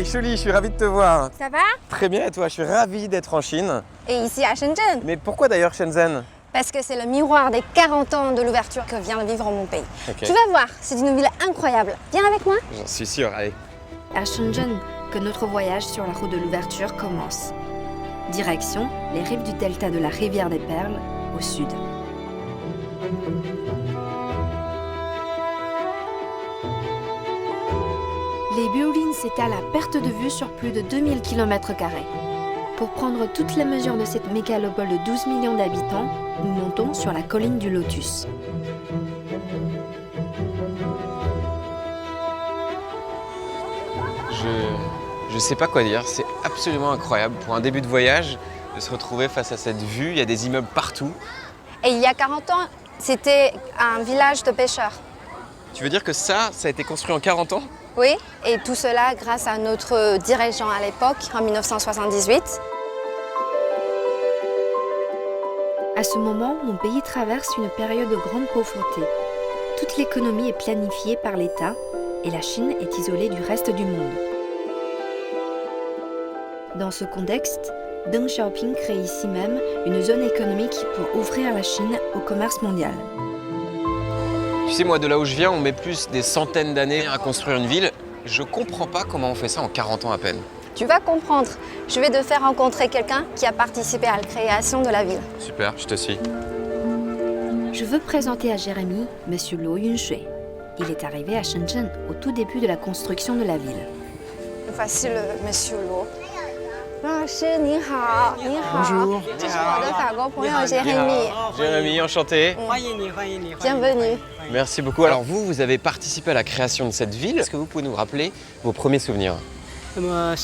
Hey, Chuli, je suis ravi de te voir. Ça va? Très bien, et toi? Je suis ravi d'être en Chine. Et ici à Shenzhen? Mais pourquoi d'ailleurs Shenzhen? Parce que c'est le miroir des 40 ans de l'ouverture que vient de vivre mon pays. Okay. Tu vas voir, c'est une ville incroyable. Viens avec moi? J'en suis sûr, allez. À Shenzhen, que notre voyage sur la route de l'ouverture commence. Direction les rives du delta de la rivière des Perles, au sud. Les buildings s'étalent à perte de vue sur plus de 2000 km². Pour prendre toutes les mesures de cette mégalopole de 12 millions d'habitants, nous montons sur la colline du Lotus. Je sais pas quoi dire, c'est absolument incroyable pour un début de voyage de se retrouver face à cette vue. Il y a des immeubles partout. Et il y a 40 ans, c'était un village de pêcheurs. Tu veux dire que ça a été construit en 40 ans? Oui, et tout cela grâce à notre dirigeant à l'époque, en 1978. À ce moment, mon pays traverse une période de grande pauvreté. Toute l'économie est planifiée par l'État et la Chine est isolée du reste du monde. Dans ce contexte, Deng Xiaoping crée ici même une zone économique pour ouvrir la Chine au commerce mondial. Tu sais, moi, de là où je viens, on met plus des centaines d'années à construire une ville. Je comprends pas comment on fait ça en 40 ans à peine. Tu vas comprendre. Je vais te faire rencontrer quelqu'un qui a participé à la création de la ville. Super, je te suis. Je veux présenter à Jérémy M. Luo Yunshui. Il est arrivé à Shenzhen au tout début de la construction de la ville. Voici le monsieur Luo. Bonjour. Jérémy, enchanté. Bienvenue. Merci beaucoup. Alors vous avez participé à la création de cette ville. Est-ce que vous pouvez nous rappeler vos premiers souvenirs? À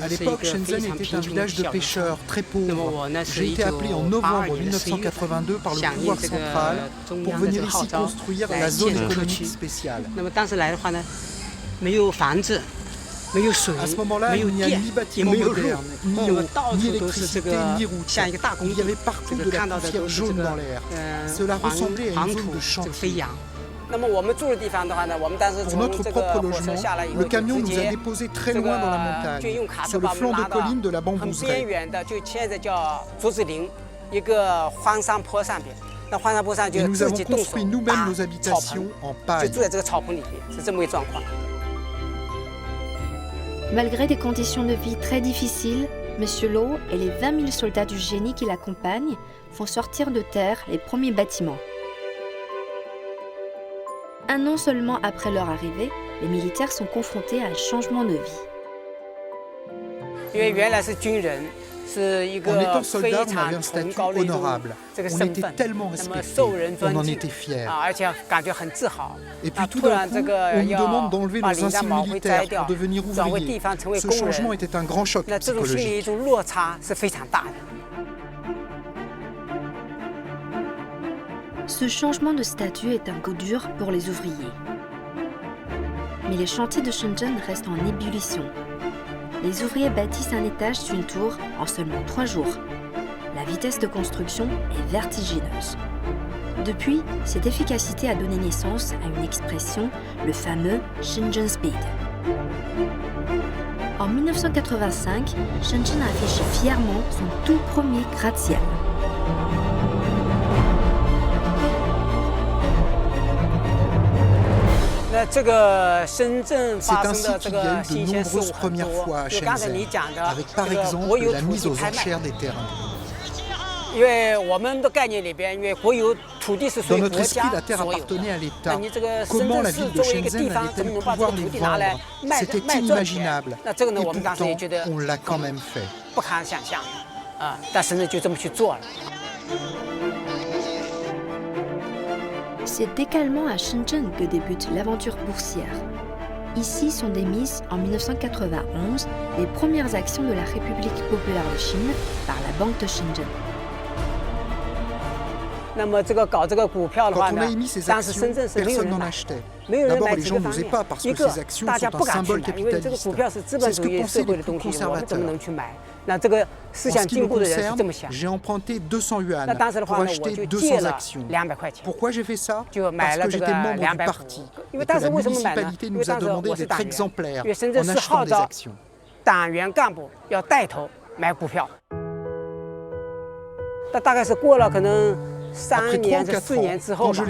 l'époque, Shenzhen était un village de pêcheurs très pauvre. J'ai été appelé en novembre 1982 par le pouvoir central pour venir ici construire la zone économique spéciale. À ce moment-là, il n'y a ni bâtiment moderne, ni eau, ni électricité, ni route. Il y avait partout de la poussière jaune dans l'air. Cela ressemblait à une zone de chantier. Pour notre propre logement, le camion nous a déposés très loin dans la montagne, sur le flanc de colline de la bambouseraie. Et nous avons construit nous-mêmes nos habitations en paille. Malgré des conditions de vie très difficiles, M. Luo et les 20 000 soldats du génie qui l'accompagnent font sortir de terre les premiers bâtiments. Un an seulement après leur arrivée, les militaires sont confrontés à un changement de vie. En étant soldat, on avait un statut honorable. On était tellement respectés, on en était fiers. Et puis tout d'un coup, on nous demande d'enlever nos insignes militaires pour devenir ouvriers. Ce changement était un grand choc psychologique. Ce changement de statut est un coup dur pour les ouvriers. Mais les chantiers de Shenzhen restent en ébullition. Les ouvriers bâtissent un étage d'une tour en seulement 3 jours. La vitesse de construction est vertigineuse. Depuis, cette efficacité a donné naissance à une expression, le fameux Shenzhen Speed. En 1985, Shenzhen a affiché fièrement son tout premier gratte-ciel. C'est ainsi qu'il y a eu de nombreuses premières fois à Shenzhen, avec par exemple la mise aux enchères des terrains. Dans notre esprit, la terre appartenait à l'État. Comment la ville de Shenzhen allait-elle pouvoir les vendre? C'était inimaginable. Et pourtant, on l'a quand même fait. C'est également à Shenzhen que débute l'aventure boursière. Ici sont démises en 1991 les premières actions de la République populaire de Chine par la Banque de Shenzhen. Quand on a émis ces actions, personne n'en achetait. D'abord, les gens n'osaient pas parce que ces actions sont un symbole capitaliste. C'est ce que pensaient les plus conservateurs. En ce qui me concerne, j'ai emprunté 200 yuan pour acheter 200 actions. Pourquoi j'ai fait ça? Parce que j'étais membre du parti et que la municipalité nous a demandé d'être exemplaires en achetant des actions. 党员干部要带头买股票。那大概是过了可能3年至4年之后吧，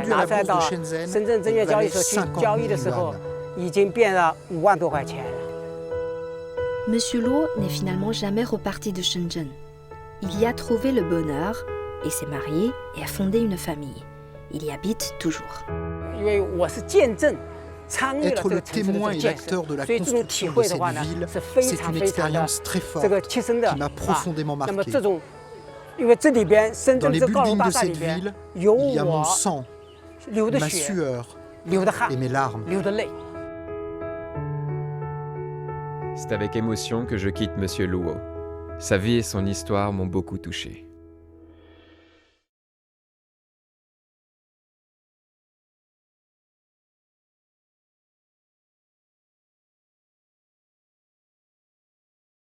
拿出来到深圳证券交易所去交易的时候，已经变了5万多块钱了。Monsieur Luo n'est finalement jamais reparti de Shenzhen. Il y a trouvé le bonheur et s'est marié et a fondé une famille. Il y habite toujours. 因为我是见证。Être le témoin et l'acteur de la construction de cette ville, c'est une expérience très forte qui m'a profondément marqué. Dans les buildings de cette ville, il y a mon sang, ma sueur et mes larmes. C'est avec émotion que je quitte Monsieur Luo. Sa vie et son histoire m'ont beaucoup touché.